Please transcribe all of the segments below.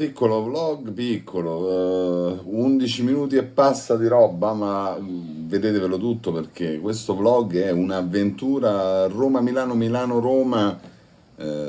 Piccolo vlog, piccolo, 11 minuti e passa di roba, ma vedetevelo tutto perché questo vlog è un'avventura Roma-Milano, Milano-Roma.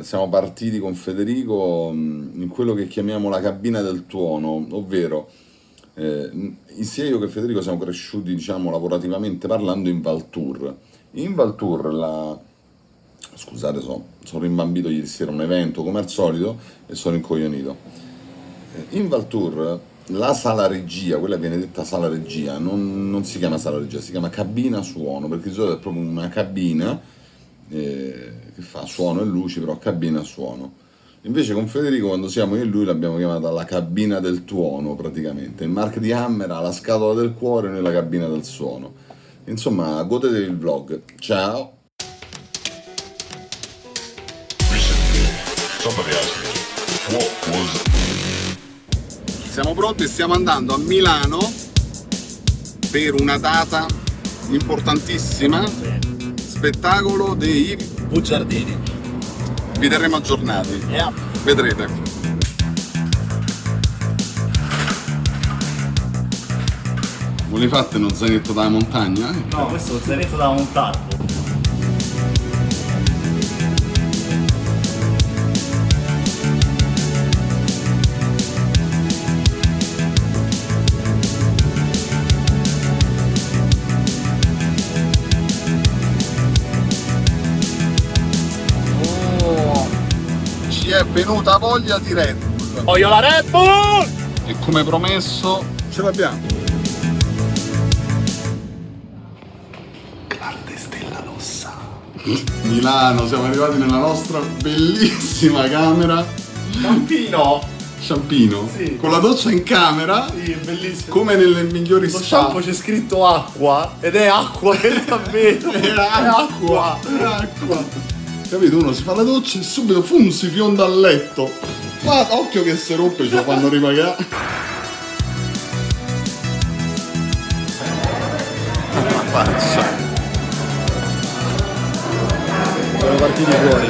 Siamo partiti con Federico in quello che chiamiamo la cabina del tuono, ovvero sia io che Federico siamo cresciuti, diciamo, lavorativamente parlando in Valtour. In Valtour Scusate, sono rimbambito ieri sera a un evento come al solito e sono incoglionito. In Valtour la sala regia, quella che viene detta sala regia, non si chiama sala regia, si chiama cabina suono, perché di solito è proprio una cabina che fa suono e luci, però cabina suono. Invece con Federico quando siamo io e lui l'abbiamo chiamata la cabina del tuono praticamente. Il Mark di Hammer ha la scatola del cuore e noi la cabina del suono. Insomma, godetevi il vlog. Ciao! Somebody asked me, what was... Siamo pronti, stiamo andando a Milano per una data importantissima, spettacolo dei Bugiardini. Vi terremo aggiornati, Yeah. vedrete. Voi li fate uno zainetto dalla montagna? No, questo è lo zainetto da montarlo. Ci è venuta voglia di Red Bull Voglio la Red Bull! e come promesso ce l'abbiamo. Grande stella rossa. Milano, siamo arrivati nella nostra bellissima camera. Campino! Sciampino, Sì. con la doccia in camera, Sì, è bellissimo. come nelle migliori Lo spa. shampoo c'è scritto acqua ed è acqua che davvero. È acqua, è acqua. Capito? Uno si fa la doccia e subito si fionda al letto. Ma occhio che se rompe ce lo fanno ripagare. La faccia. Sono partiti fuori.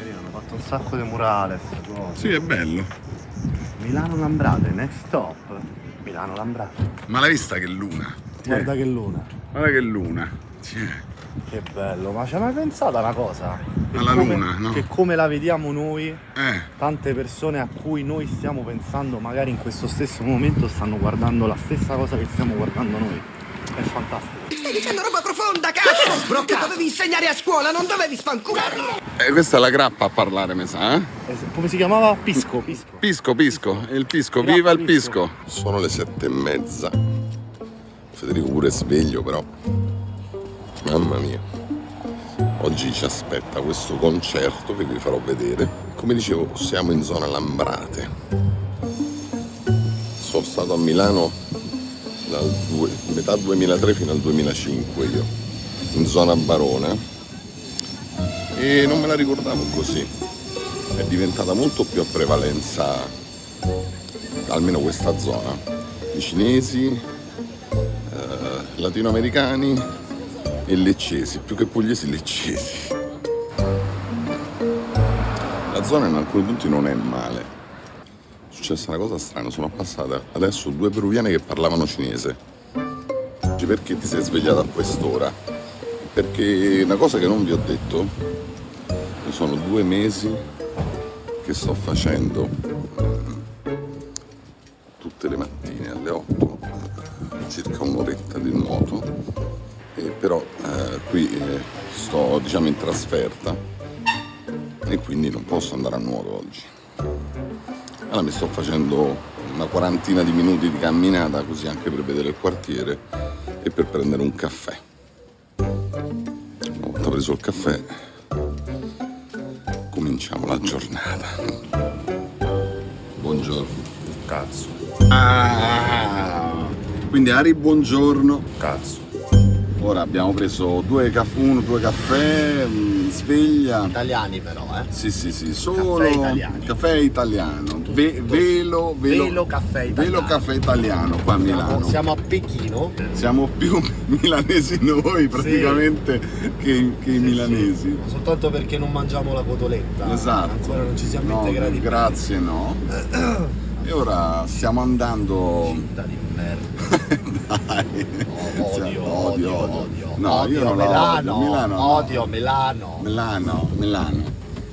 Hanno fatto un sacco di murales. Sì, è bello. Milano Lambrate, next stop. Milano Lambrate. Ma l'hai vista che luna? Guarda che luna. Guarda che luna. Sì. Che bello, ma ci hai mai pensato a una cosa? Che Alla come- luna, no? Che come la vediamo noi, Eh, tante persone a cui noi stiamo pensando magari in questo stesso momento stanno guardando la stessa cosa che stiamo guardando noi. È fantastico. Stai dicendo roba profonda, cazzo! Che dovevi insegnare a scuola, non dovevi sfancularlo! questa è la grappa a parlare, mi sa, eh? Come si chiamava? Pisco. Pisco, il pisco, Grappa viva il pisco. pisco. Sono le 7:30. Federico pure è sveglio, però. Mamma mia. Oggi ci aspetta questo concerto che vi farò vedere. Come dicevo, siamo in zona Lambrate. Sono stato a Milano dal metà 2003 fino al 2005 io, in zona Barona, e non me la ricordavo così. È diventata molto più a prevalenza, almeno questa zona, i cinesi, latinoamericani e leccesi, più che pugliesi leccesi. La zona in alcuni punti non è male. È successa una cosa strana, sono passate adesso 2 peruviane che parlavano cinese. Dici, perché ti sei svegliato a quest'ora? Perché una cosa che non vi ho detto, sono 2 mesi che sto facendo tutte le mattine alle 8 circa un'oretta di nuoto, però qui sto, diciamo, in trasferta e quindi non posso andare a nuoto oggi. Allora mi sto facendo una quarantina di minuti di camminata, così anche per vedere il quartiere e per prendere un caffè. Una volta preso il caffè cominciamo la giornata. Buongiorno. Cazzo. Quindi Ari, buongiorno. Cazzo. Ora abbiamo preso 2 caffè, sveglia. Italiani però, Sì, solo Caffè italiano. caffè italiano. Velo caffè italiano. Velo caffè italiano qua a Milano. Siamo a Pechino. Siamo più milanesi noi praticamente che i milanesi. Soltanto perché non mangiamo la cotoletta. Esatto. Ancora non ci siamo No, integrati. grazie, no. E ora stiamo andando. Città di merda. Dai. Odio. No, io non Milano. la odio. Milano. no. Odio Milano. Milano.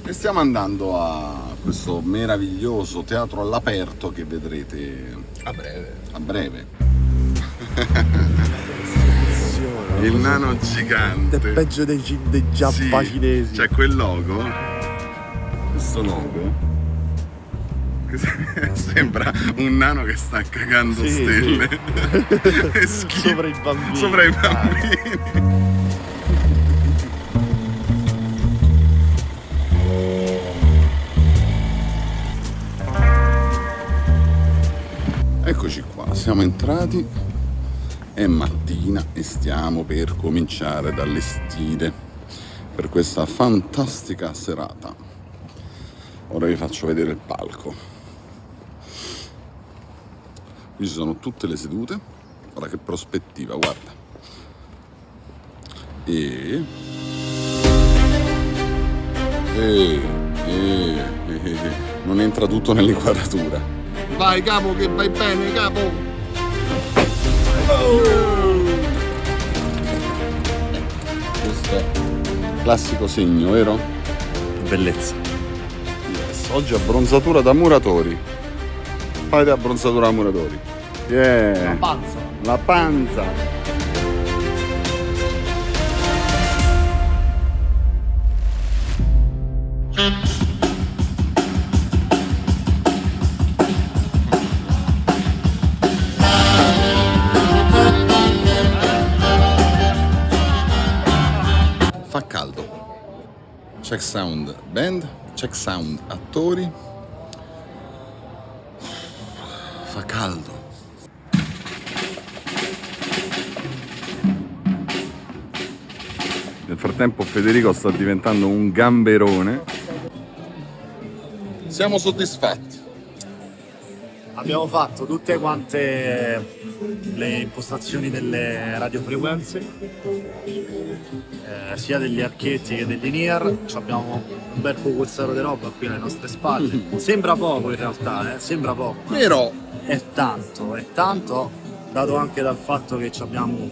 E stiamo andando a questo meraviglioso teatro all'aperto che vedrete A breve. a breve. Il nano gigante. Peggio dei giappa Sì, cinesi. c'è quel logo, questo logo, che sembra un nano che sta cagando Sì, stelle. sì. È schifo. Sopra i bambini. Sopra i bambini. Eccoci qua, siamo entrati, è mattina e stiamo per cominciare ad allestire per questa fantastica serata. Ora vi faccio vedere il palco. Qui ci sono tutte le sedute, guarda che prospettiva, guarda. Non entra tutto nell'inquadratura. Vai capo che vai bene capo. Questo è classico segno, vero? Bellezza. Yes. Oggi abbronzatura da muratori. Fate abbronzatura da muratori. Yeah. Panza. La panza. Fa caldo. Check sound band, check sound attori. Fa caldo. Nel frattempo Federico sta diventando un gamberone. Siamo soddisfatti. Abbiamo fatto tutte quante le impostazioni delle radiofrequenze, sia degli archetti che degli in-ear. Abbiamo un bel pulsaro di roba qui alle nostre spalle. Sembra poco in realtà, sembra poco. Però È tanto, dato anche dal fatto che abbiamo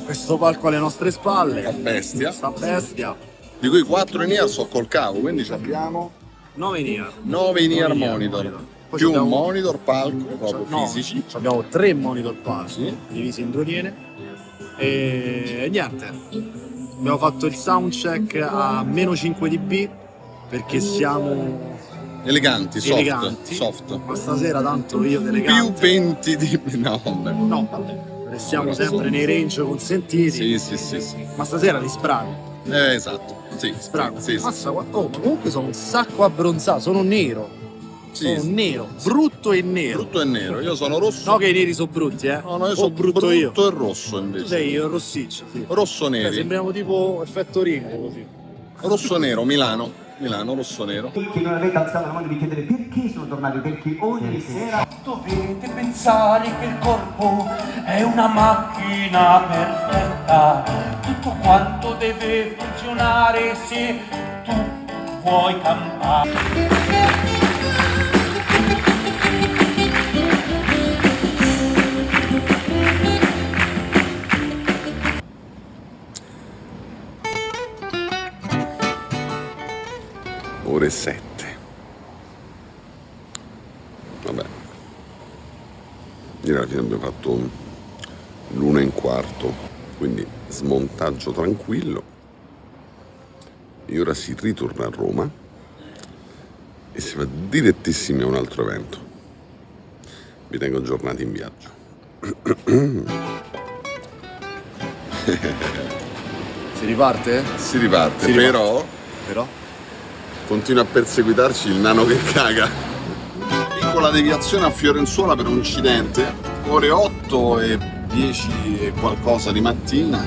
questo palco alle nostre spalle. la bestia, Sta bestia. di cui 4 in-ear so col cavo, quindi abbiamo 9 in-ear. 9 in-ear monitor. Poi Più un abbiamo- monitor palco proprio No, fisici. abbiamo 3 monitor palco Sì. divisi in 2 linee e niente, abbiamo fatto il soundcheck a meno 5 dB perché siamo Eleganti, soft, eleganti, soft. ma stasera tanto io di Più elegante 20 di... No, vabbè. no, vabbè, restiamo sempre nei range consentiti, Sì. ma stasera li sprago, Esatto. Sì. Sì. Mazza, ma comunque sono un sacco abbronzato, sono nero, Sì. sono nero, brutto e nero. Brutto e nero. Io sono rosso. No che i neri sono brutti, No, io sono sono brutto io. e rosso Tu invece. sei il rossiccio, sì. Rosso Cioè, neri. sembriamo tipo effetto Ringo così. Rosso nero, Milano. Milano, rosso nero. Che non avete alzato la mano e vi chiedere perché sono tornati, perché ogni sera Dovete pensare che il corpo è una macchina perfetta, tutto quanto deve funzionare se tu vuoi campare. Ore 7. Vabbè. Ieri alla fine abbiamo fatto l'1:15, quindi smontaggio tranquillo. E ora si ritorna a Roma e si va direttissimi a un altro evento. Vi tengo aggiornati in viaggio. Si riparte? Si riparte, Si riparte. però continua a perseguitarci il nano che caga. Piccola deviazione a Fiorenzuola per un incidente, ore 8:10 e qualcosa di mattina.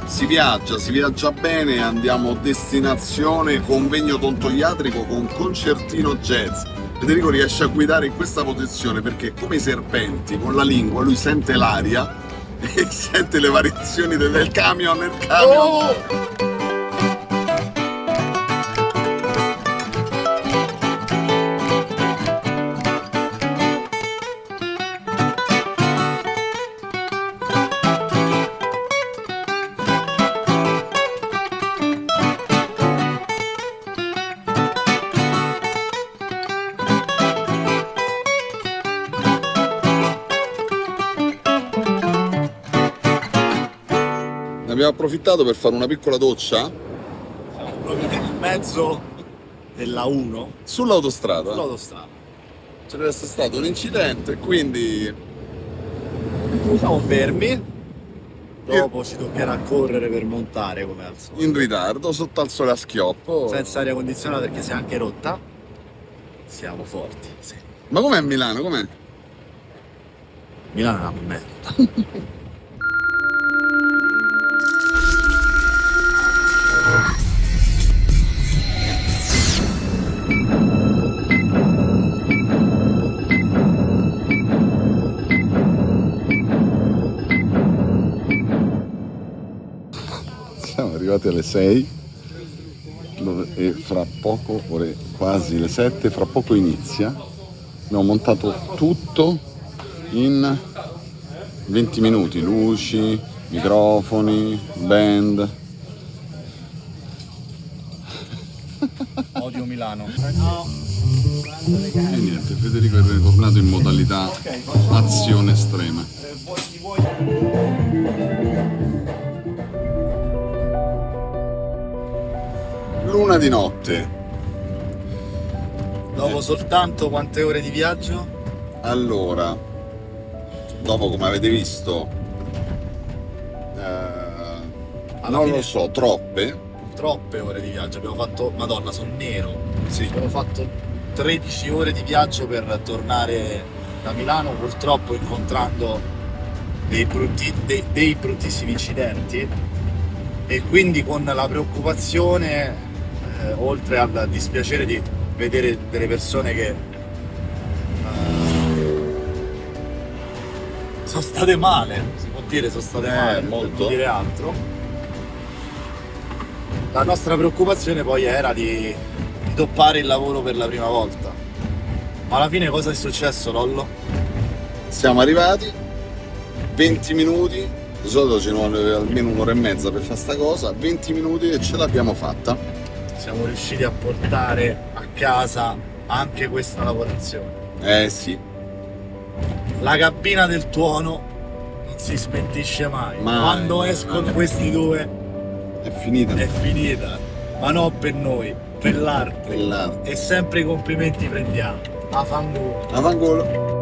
si viaggia bene, andiamo a destinazione convegno odontoiatrico con concertino jazz. Federico riesce a guidare in questa posizione perché come i serpenti con la lingua lui sente l'aria e sente le variazioni del camion nel camion. Oh! Ne abbiamo approfittato per fare una piccola doccia Siamo proprio nel mezzo della 1 sull'autostrada. sull'autostrada. Ce n'è stato un incidente, quindi Siamo fermi. Dopo ci toccherà correre per montare come al solito. in ritardo, sotto al sole a schioppo. Senza aria condizionata perché si è anche rotta. Siamo forti, sì. Ma com'è a Milano? Com'è? Milano è una merda. Siamo arrivati alle 6 e fra poco, quasi le 7, fra poco inizia. Abbiamo montato tutto in 20 minuti, luci, microfoni, band. Odio Milano. E niente, Federico è ritornato in modalità azione estrema. Luna di notte. Dopo soltanto quante ore di viaggio? Allora, dopo come avete visto, non fine- lo so, troppe. Troppe ore di viaggio. Abbiamo fatto, Madonna, sono nero. Sì, abbiamo fatto 13 ore di viaggio per tornare da Milano, purtroppo incontrando dei bruttissimi incidenti e quindi con la preoccupazione, oltre al dispiacere di vedere delle persone che sono state male, si può dire, sono state male, molto. per non dire altro. La nostra preoccupazione poi era di toppare il lavoro per la prima volta. Ma alla fine cosa è successo, Lollo? Siamo arrivati, 20 minuti, di solito ci vuole almeno un'ora e mezza per fare sta cosa, 20 minuti e ce l'abbiamo fatta. Siamo riusciti a portare a casa anche questa lavorazione. Eh sì, La cabina del tuono non si smentisce mai. Mai, Quando mai, escono mai. questi due è finita. è finita. Ma no per noi, per l'arte. Per l'arte. E sempre i complimenti prendiamo. A fanculo. Afangolo.